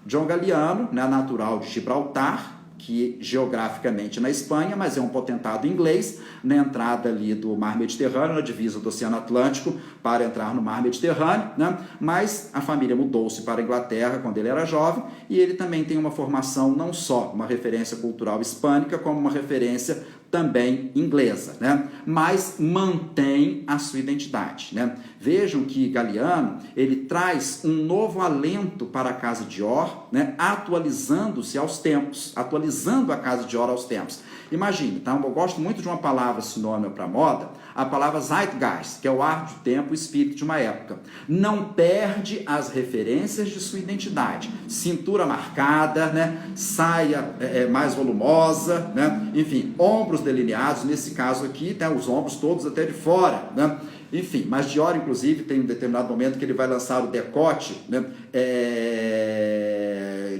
Speaker 1: John Galliano, né, natural de Gibraltar, que geograficamente na Espanha, mas é um potentado inglês, na entrada ali do Mar Mediterrâneo, na divisa do Oceano Atlântico, para entrar no Mar Mediterrâneo, né? Mas a família mudou-se para a Inglaterra quando ele era jovem, e ele também tem uma formação, não só uma referência cultural hispânica, como uma referência também inglesa, né? Mas mantém a sua identidade, né? Vejam que Galliano, ele traz um novo alento para a casa Dior, né? Atualizando-se aos tempos, atualizando a casa Dior aos tempos. Imagine, tá? Eu gosto muito de uma palavra sinônima para moda, a palavra Zeitgeist, que é o ar do tempo, o espírito de uma época. Não perde as referências de sua identidade. Cintura marcada, né? Saia mais volumosa, né? Enfim, ombros delineados, nesse caso aqui, tá? Os ombros todos até de fora, né? Enfim, mas Dior, inclusive, tem um determinado momento que ele vai lançar o decote, né?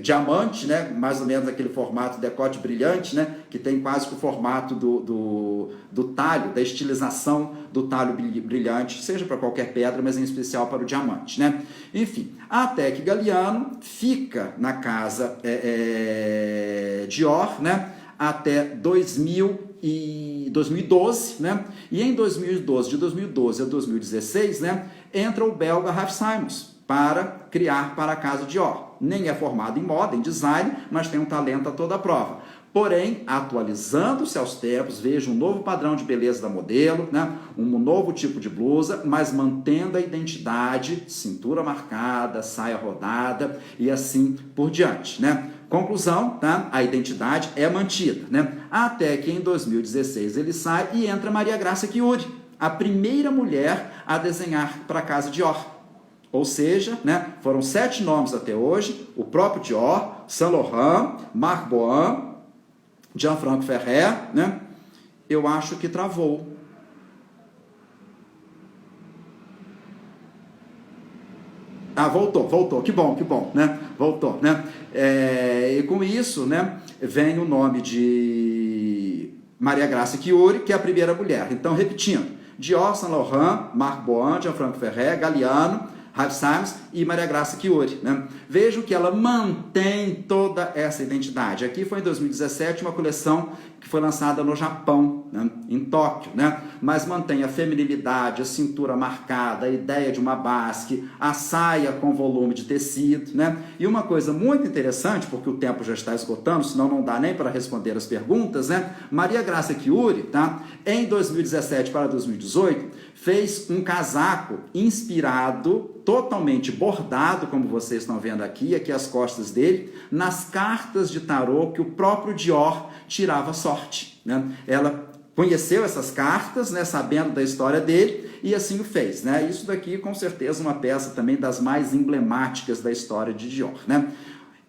Speaker 1: Diamante, né? Mais ou menos aquele formato decote brilhante, né? Que tem quase que o formato do talho, da estilização do talho brilhante, seja para qualquer pedra, mas em especial para o diamante, né? Enfim, até que Galliano fica na casa Dior, né? Até 2012, né? E em 2012, de 2012 a 2016, né? Entra o belga Raf Simons para criar para a casa Dior. Nem é formado em moda, em design, mas tem um talento a toda prova. Porém, atualizando-se aos tempos, veja um novo padrão de beleza da modelo, né? Um novo tipo de blusa, mas mantendo a identidade, cintura marcada, saia rodada e assim por diante, né? Conclusão, tá? A identidade é mantida, né? Até que em 2016 ele sai e entra Maria Grazia Chiuri, a primeira mulher a desenhar para a casa Dior. Ou seja, né, foram 7 nomes até hoje, o próprio Dior, Saint Laurent, Marc Bohan, Gianfranco Ferrer, né? Eu acho que travou. Ah, voltou, que bom, né? Voltou, né? E com isso, né, vem o nome de Maria Grazia Chiuri, que é a primeira mulher. Então, repetindo, Dior, Saint Laurent, Marc Bohan, Jean-Franco Ferrer, Galliano, Ralph Simons e Maria Grazia Chiuri, né? Vejo que ela mantém toda essa identidade. Aqui foi em 2017 uma coleção que foi lançada no Japão, né? Em Tóquio, né? Mas mantém a feminilidade, a cintura marcada, a ideia de uma basque, a saia com volume de tecido, né? E uma coisa muito interessante, porque o tempo já está esgotando, senão não dá nem para responder as perguntas, né? Maria Grazia Chiuri, tá? Em 2017 para 2018, fez um casaco inspirado, totalmente bordado, como vocês estão vendo aqui as costas dele, nas cartas de tarô que o próprio Dior tirava sorte, né? Ela conheceu essas cartas, né, sabendo da história dele, e assim o fez, né? Isso daqui, com certeza, uma peça também das mais emblemáticas da história de Dior, né?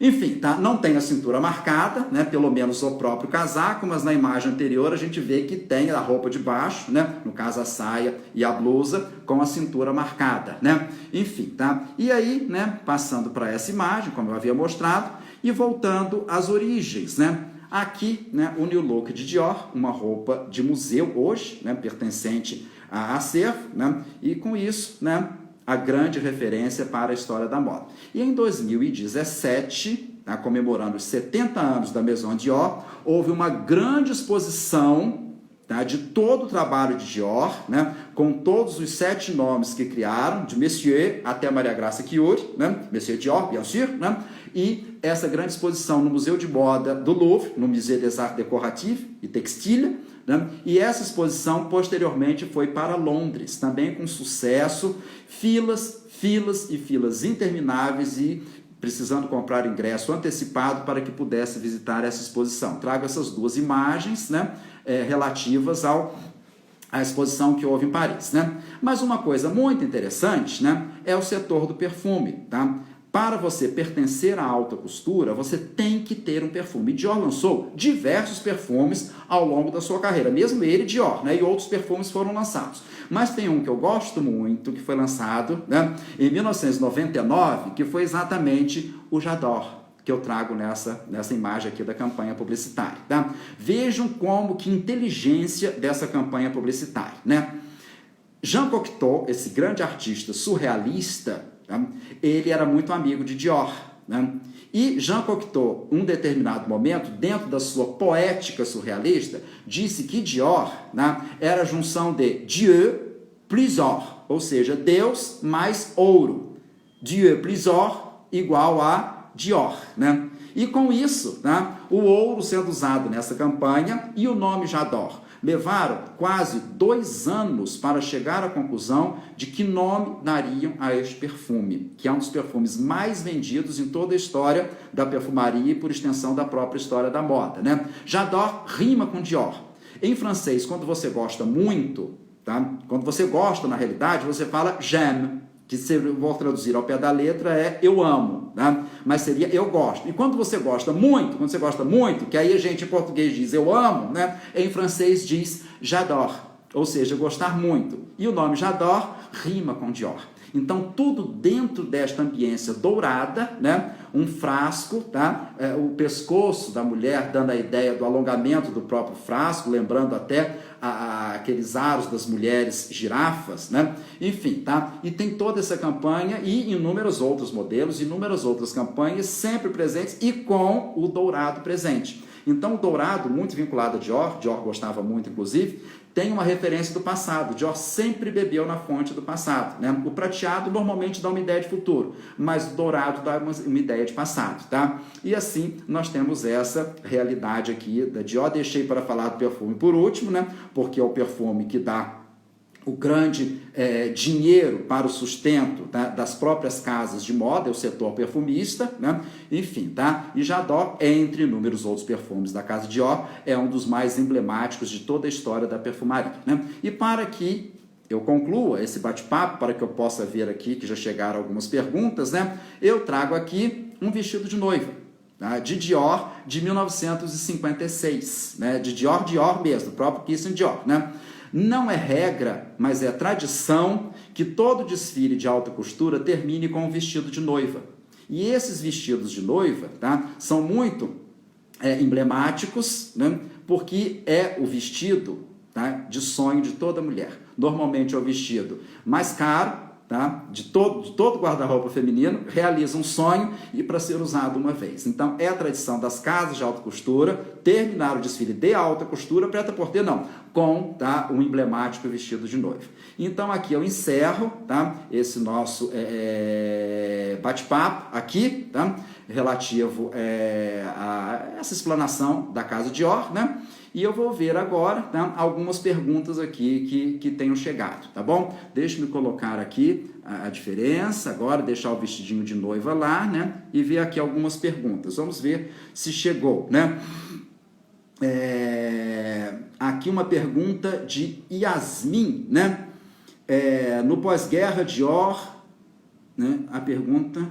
Speaker 1: Enfim, tá? Não tem a cintura marcada, né? Pelo menos o próprio casaco, mas na imagem anterior a gente vê que tem a roupa de baixo, né? No caso a saia e a blusa com a cintura marcada, né? Enfim, tá? E aí, né? Passando para essa imagem, como eu havia mostrado, e voltando às origens, né? Aqui, né? O New Look de Dior, uma roupa de museu hoje, né? Pertencente a acervo, né? E com isso, né? A grande referência para a história da moda. E em 2017, tá, comemorando os 70 anos da Maison Dior, houve uma grande exposição, tá, de todo o trabalho de Dior, né, com todos os 7 nomes que criaram, de Monsieur até Maria Grazia Chiuri, né, Monsieur Dior, bien sûr, né, e essa grande exposição no Museu de Moda do Louvre, no Musée des Arts Décoratifs et Textiles, né? E essa exposição posteriormente foi para Londres, também com sucesso, filas e filas intermináveis e precisando comprar ingresso antecipado para que pudesse visitar essa exposição. Trago essas duas imagens, né, relativas à exposição que houve em Paris, né? Mas uma coisa muito interessante, né, é o setor do perfume, tá? Para você pertencer à alta costura, você tem que ter um perfume. Dior lançou diversos perfumes ao longo da sua carreira, mesmo ele, Dior, né? E outros perfumes foram lançados. Mas tem um que eu gosto muito, que foi lançado, né, em 1999, que foi exatamente o J'adore, que eu trago nessa imagem aqui da campanha publicitária, tá? Vejam como que inteligência dessa campanha publicitária, né? Jean Cocteau, esse grande artista surrealista, ele era muito amigo de Dior, né? E Jean Cocteau, em um determinado momento, dentro da sua poética surrealista, disse que Dior, né, era a junção de Dieu plus or, ou seja, Deus mais ouro. Dieu plus or igual a Dior, né? E com isso, né, o ouro sendo usado nessa campanha e o nome J'adore. Levaram quase 2 anos para chegar à conclusão de que nome dariam a este perfume, que é um dos perfumes mais vendidos em toda a história da perfumaria e, por extensão, da própria história da moda, né? J'adore rima com Dior. Em francês, quando você gosta muito, tá? Quando você gosta, na realidade, você fala j'aime, que se eu vou traduzir ao pé da letra é eu amo, né? Mas seria eu gosto. E quando você gosta muito, que aí a gente em português diz eu amo, né? Em francês diz j'adore, ou seja, gostar muito. E o nome J'adore rima com Dior. Então, tudo dentro desta ambiência dourada, né? Um frasco, tá? O pescoço da mulher dando a ideia do alongamento do próprio frasco, lembrando até aqueles aros das mulheres girafas, né? Enfim, tá? E tem toda essa campanha e inúmeros outros modelos, inúmeras outras campanhas sempre presentes e com o dourado presente. Então, o dourado, muito vinculado a Dior gostava muito, inclusive, tem uma referência do passado. Dior sempre bebeu na fonte do passado, né? O prateado normalmente dá uma ideia de futuro, mas o dourado dá uma ideia de passado, tá? E assim, nós temos essa realidade aqui da Dior. Deixei para falar do perfume por último, né? Porque é o perfume que dá o grande dinheiro para o sustento, tá, das próprias casas de moda, é o setor perfumista, né? Enfim, tá? E J'adore, entre inúmeros outros perfumes da casa Dior, é um dos mais emblemáticos de toda a história da perfumaria, né? E para que eu conclua esse bate-papo, para que eu possa ver aqui que já chegaram algumas perguntas, né? Eu trago aqui um vestido de noiva, tá? De Dior, de 1956, né? De Dior mesmo, do próprio Christian Dior, né? Não é regra, mas é tradição que todo desfile de alta costura termine com um vestido de noiva. E esses vestidos de noiva, tá, são muito emblemáticos, né, Porque é o vestido, tá, de sonho de toda mulher. Normalmente é o vestido mais caro, tá, de todo guarda-roupa feminino, realiza um sonho e para ser usado uma vez. Então, é a tradição das casas de alta costura terminar o desfile de alta costura, prêt-à-porter não, com, tá, um emblemático vestido de noiva. Então, aqui eu encerro, tá, esse nosso bate-papo aqui, tá, relativo a essa explanação da Casa Dior, né? E eu vou ver agora, tá, algumas perguntas aqui que tenham chegado, tá bom? Deixa-me colocar aqui a diferença, agora deixar o vestidinho de noiva lá, né? E ver aqui algumas perguntas. Vamos ver se chegou, né? Aqui uma pergunta de Yasmin, né? No pós-guerra, Dior, né? A pergunta...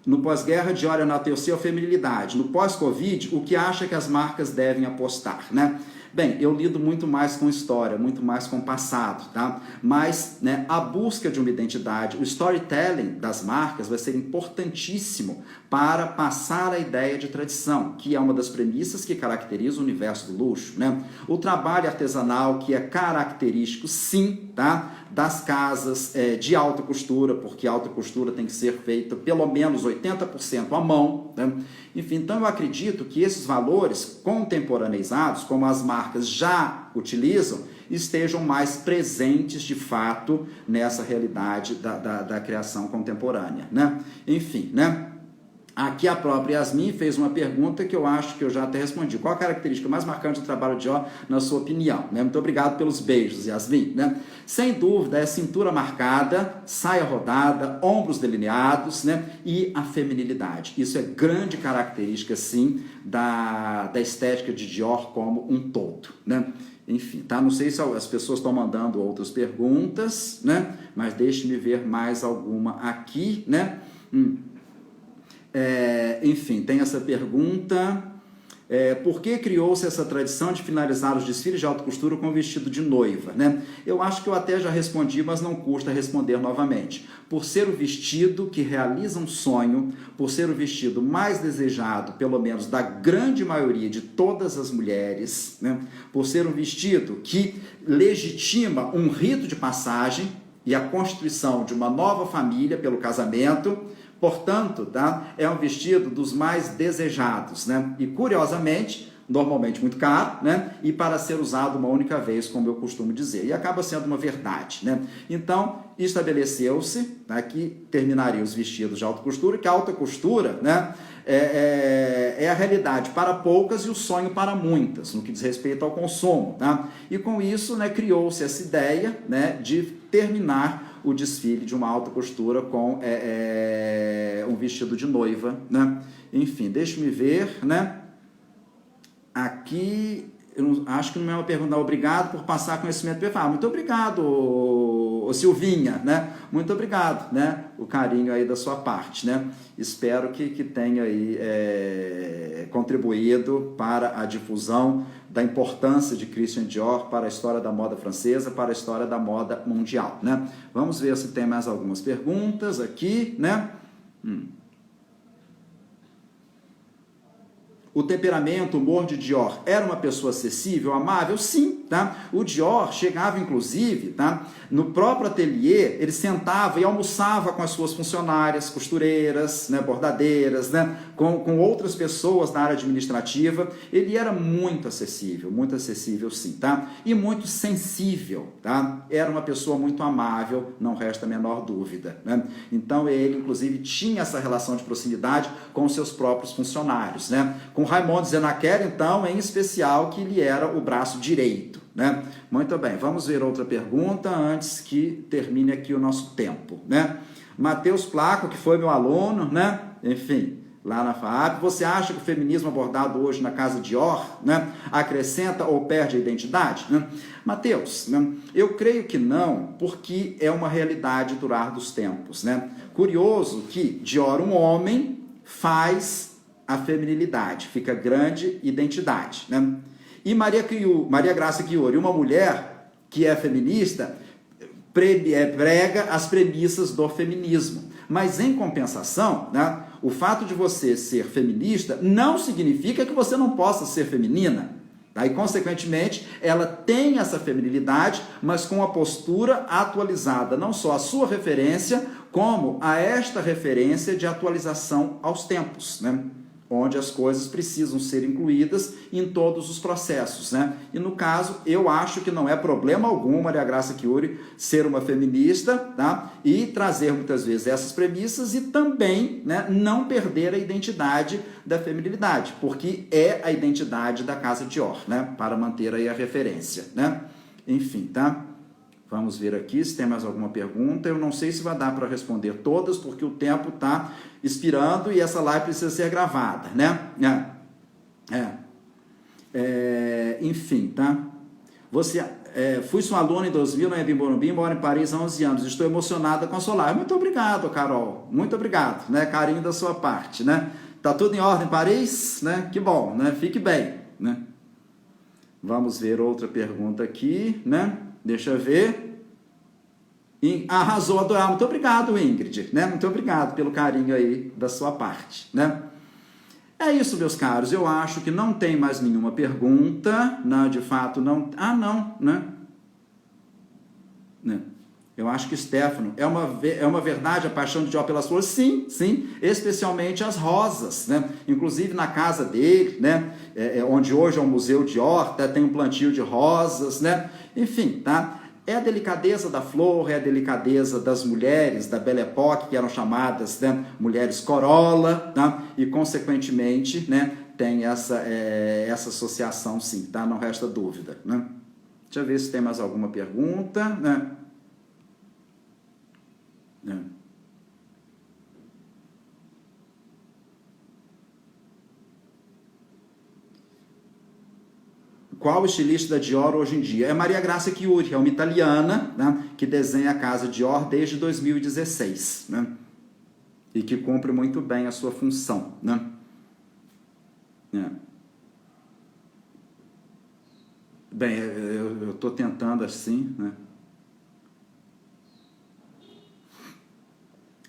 Speaker 1: No pós-guerra, Dior enalteceu a feminilidade. No pós-Covid, o que acha que as marcas devem apostar, né? Bem, eu lido muito mais com história, muito mais com passado, tá? Mas, né, a busca de uma identidade, o storytelling das marcas vai ser importantíssimo para passar a ideia de tradição, que é uma das premissas que caracteriza o universo do luxo, né? O trabalho artesanal, que é característico, sim, tá, das casas de alta costura, porque a alta costura tem que ser feita pelo menos 80% à mão, né? Enfim, então eu acredito que esses valores contemporaneizados, como as marcas já utilizam, estejam mais presentes de fato nessa realidade da criação contemporânea, né? Enfim, né? Aqui a própria Yasmin fez uma pergunta que eu acho que eu já até respondi. Qual a característica mais marcante do trabalho de Dior, na sua opinião? Né? Muito obrigado pelos beijos, Yasmin. Né? Sem dúvida, é cintura marcada, saia rodada, ombros delineados, né? E a feminilidade. Isso é grande característica, sim, da estética de Dior como um todo, né? Enfim, tá? Não sei se as pessoas estão mandando outras perguntas, né? Mas deixe-me ver mais alguma aqui, né? Enfim, tem essa pergunta, por que criou-se essa tradição de finalizar os desfiles de alta costura com vestido de noiva, né? Eu acho que eu até já respondi, mas não custa responder novamente. Por ser o vestido que realiza um sonho, por ser o vestido mais desejado, pelo menos da grande maioria de todas as mulheres, né? Por ser um vestido que legitima um rito de passagem e a constituição de uma nova família pelo casamento. Portanto, tá, é um vestido dos mais desejados, né? E curiosamente, normalmente muito caro, né? E para ser usado uma única vez, como eu costumo dizer. E acaba sendo uma verdade, né? Então, estabeleceu-se, tá, que terminaria os vestidos de alta costura, que a alta costura, né, é a realidade para poucas e o sonho para muitas, no que diz respeito ao consumo, tá? E com isso, né, criou-se essa ideia, né, de terminar o desfile de uma alta costura com um vestido de noiva, né? Enfim, deixa-me ver, né? Aqui, acho que não é uma pergunta. Obrigado por passar conhecimento. Muito obrigado, Silvinha, né? Muito obrigado, né? O carinho aí da sua parte, né? Espero que tenha aí contribuído para a difusão da importância de Christian Dior para a história da moda francesa, para a história da moda mundial, né? Vamos ver se tem mais algumas perguntas aqui, né? O temperamento, o humor de Dior era uma pessoa acessível, amável? Sim, tá? O Dior chegava, inclusive, tá, no próprio ateliê, ele sentava e almoçava com as suas funcionárias, costureiras, né, bordadeiras, né, com outras pessoas da área administrativa. Ele era muito acessível sim, tá? E muito sensível, tá? Era uma pessoa muito amável, não resta a menor dúvida, né? Então ele, inclusive, tinha essa relação de proximidade com os seus próprios funcionários, né? Com Raimundo Zenaquer, então, em especial, que ele era o braço direito, né? Muito bem, vamos ver outra pergunta antes que termine aqui o nosso tempo, né? Matheus Placo, que foi meu aluno, né? Enfim, lá na FAAP, você acha que o feminismo abordado hoje na Casa Dior, né, acrescenta ou perde a identidade, né? Matheus, né, eu creio que não, porque é uma realidade durar dos tempos, né? Curioso que Dior, um homem, faz a feminilidade, fica grande identidade, né? E Maria Grácia Chiuri, uma mulher que é feminista, prega as premissas do feminismo. Mas, em compensação, né, o fato de você ser feminista não significa que você não possa ser feminina. Tá? E, consequentemente, ela tem essa feminilidade, mas com a postura atualizada, não só a sua referência, como a esta referência de atualização aos tempos, né? Onde as coisas precisam ser incluídas em todos os processos, né? E no caso, eu acho que não é problema algum Maria Graça Chiuri ser uma feminista, tá? E trazer muitas vezes essas premissas e também, né, não perder a identidade da feminilidade, porque é a identidade da Casa Dior, né? Para manter aí a referência, né? Enfim, tá? Vamos ver aqui se tem mais alguma pergunta. Eu não sei se vai dar para responder todas, porque o tempo está expirando e essa live precisa ser gravada, né? Enfim, tá? Fui sua aluna em 2000 na Em Morumbi, moro em Paris há 11 anos. Estou emocionada com a sua live. Muito obrigado, Carol. Muito obrigado, né? Carinho da sua parte, né? Tá tudo em ordem em Paris, né? Que bom, né? Fique bem, né? Vamos ver outra pergunta aqui, né? Deixa eu ver. Arrasou, adorar. Muito obrigado, Ingrid, né? Muito obrigado pelo carinho aí da sua parte, né? É isso, meus caros. Eu acho que não tem mais nenhuma pergunta, né? De fato, não. Não, né? Eu acho que Stefano, é uma verdade a paixão de Dior pelas flores? Sim, sim, especialmente as rosas, né? Inclusive na casa dele, né? Onde hoje é o Museu Dior, tem um plantio de rosas, né? Enfim, tá? É a delicadeza da flor, é a delicadeza das mulheres da Belle Époque, que eram chamadas, né, mulheres Corolla, tá? E consequentemente, né, tem essa associação, sim, tá? Não resta dúvida, né? Deixa eu ver se tem mais alguma pergunta, né? Qual o estilista da Dior hoje em dia? É Maria Graça Chiuri, é uma italiana, né, que desenha a casa Dior desde 2016, né, e que cumpre muito bem a sua função, né. Bem, eu estou tentando assim, né.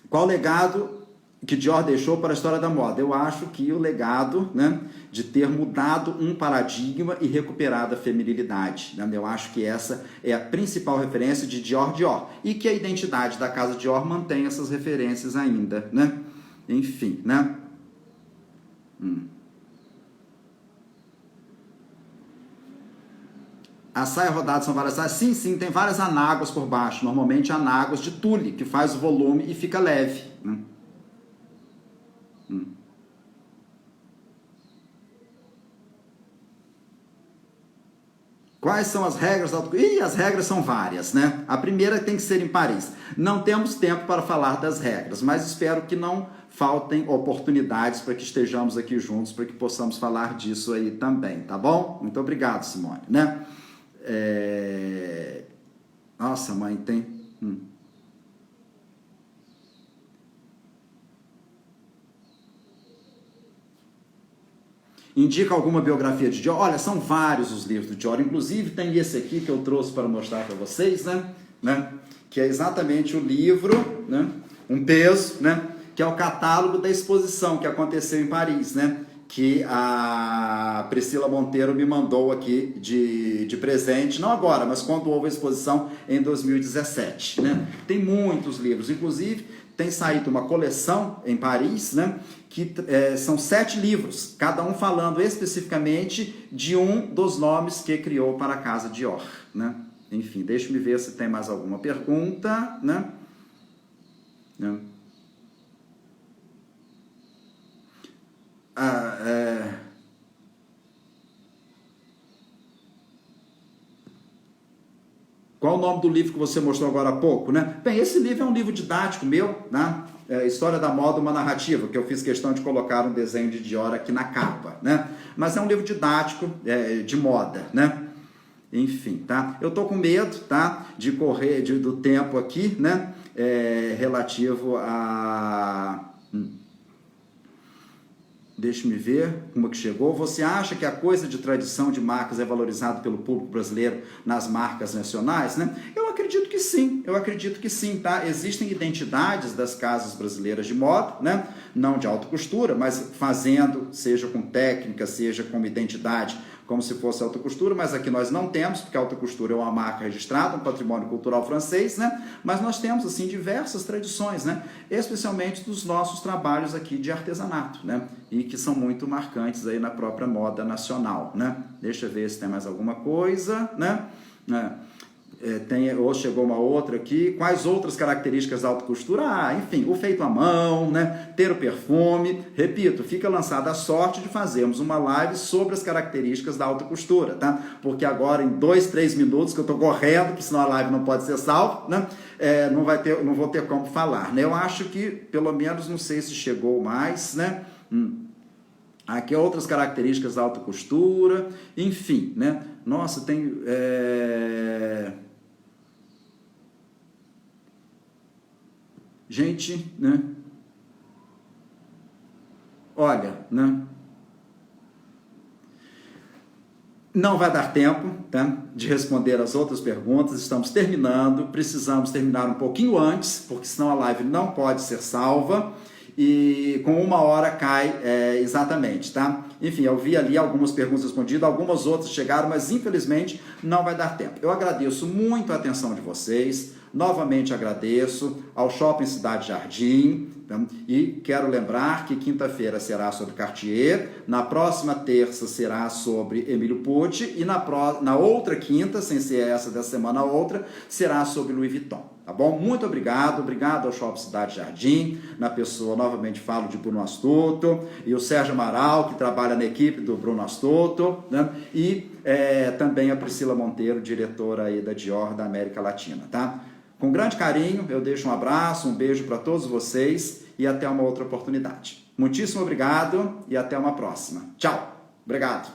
Speaker 1: Qual legado que Dior deixou para a história da moda? Eu acho que o legado, né, de ter mudado um paradigma e recuperado a feminilidade, né? Eu acho que essa é a principal referência de Dior, e que a identidade da casa Dior mantém essas referências ainda, né? Enfim, né? A saia rodada são várias saias? Sim, sim, tem várias anáguas por baixo, normalmente anáguas de tule, que faz o volume e fica leve, né? Quais são as regras? As regras são várias, né? A primeira tem que ser em Paris. Não temos tempo para falar das regras, mas espero que não faltem oportunidades para que estejamos aqui juntos, para que possamos falar disso aí também, tá bom? Muito obrigado, Simone, né? Nossa, mãe, tem... Indica alguma biografia de Dior? Olha, são vários os livros do Dior, inclusive tem esse aqui que eu trouxe para mostrar para vocês, né? Que é exatamente o livro, né? Um peso, né? Que é o catálogo da exposição que aconteceu em Paris, né? Que a Priscila Monteiro me mandou aqui de presente, não agora, mas quando houve a exposição em 2017, né? Tem muitos livros, inclusive tem saído uma coleção em Paris, né? Que são 7 livros, cada um falando especificamente de um dos nomes que criou para a casa Dior, né? Enfim, deixa-me ver se tem mais alguma pergunta, né? Qual o nome do livro que você mostrou agora há pouco, né? Bem, esse livro é um livro didático meu, né? História da Moda, uma narrativa, que eu fiz questão de colocar um desenho de Dior aqui na capa, né? Mas é um livro didático de moda, né? Enfim, tá? Eu tô com medo, tá? De correr do tempo aqui, né? Relativo a... Deixa-me ver como que chegou. Você acha que a coisa de tradição de marcas é valorizada pelo público brasileiro nas marcas nacionais, né? Eu acredito que sim, tá? Existem identidades das casas brasileiras de moda, né? Não de alta costura, mas fazendo, seja com técnica, seja com identidade, como se fosse alta costura, mas aqui nós não temos, porque a alta costura é uma marca registrada, um patrimônio cultural francês, né? Mas nós temos, assim, diversas tradições, né? Especialmente dos nossos trabalhos aqui de artesanato, né? E que são muito marcantes aí na própria moda nacional, né? Deixa eu ver se tem mais alguma coisa, né? Ou chegou uma outra aqui. Quais outras características da alta costura? Enfim, o feito à mão, né? Ter o perfume. Repito, fica lançada a sorte de fazermos uma live sobre as características da alta costura, tá? Porque agora em 2, 3 minutos que eu estou correndo, porque senão a live não pode ser salva, né? Não vou ter como falar, né? Eu acho que, pelo menos, não sei se chegou mais, né? Aqui outras características da alta costura, enfim, né? Nossa, tem... Gente, né? Olha, né? Não vai dar tempo, tá, de responder as outras perguntas, estamos terminando, precisamos terminar um pouquinho antes, porque senão a live não pode ser salva, e com 1 hora cai exatamente, tá? Enfim, eu vi ali algumas perguntas respondidas, algumas outras chegaram, mas infelizmente não vai dar tempo. Eu agradeço muito a atenção de vocês, novamente agradeço ao Shopping Cidade Jardim, e quero lembrar que quinta-feira será sobre Cartier, na próxima terça será sobre Emílio Pucci e na outra quinta, sem ser essa dessa semana, a outra, será sobre Louis Vuitton. Tá bom? Muito obrigado ao Shopping Cidade Jardim, na pessoa, novamente falo, de Bruno Astuto, e o Sérgio Amaral, que trabalha na equipe do Bruno Astuto, né? E também a Priscila Monteiro, diretora aí da Dior da América Latina, tá? Com grande carinho, eu deixo um abraço, um beijo para todos vocês e até uma outra oportunidade. Muitíssimo obrigado e até uma próxima. Tchau. Obrigado.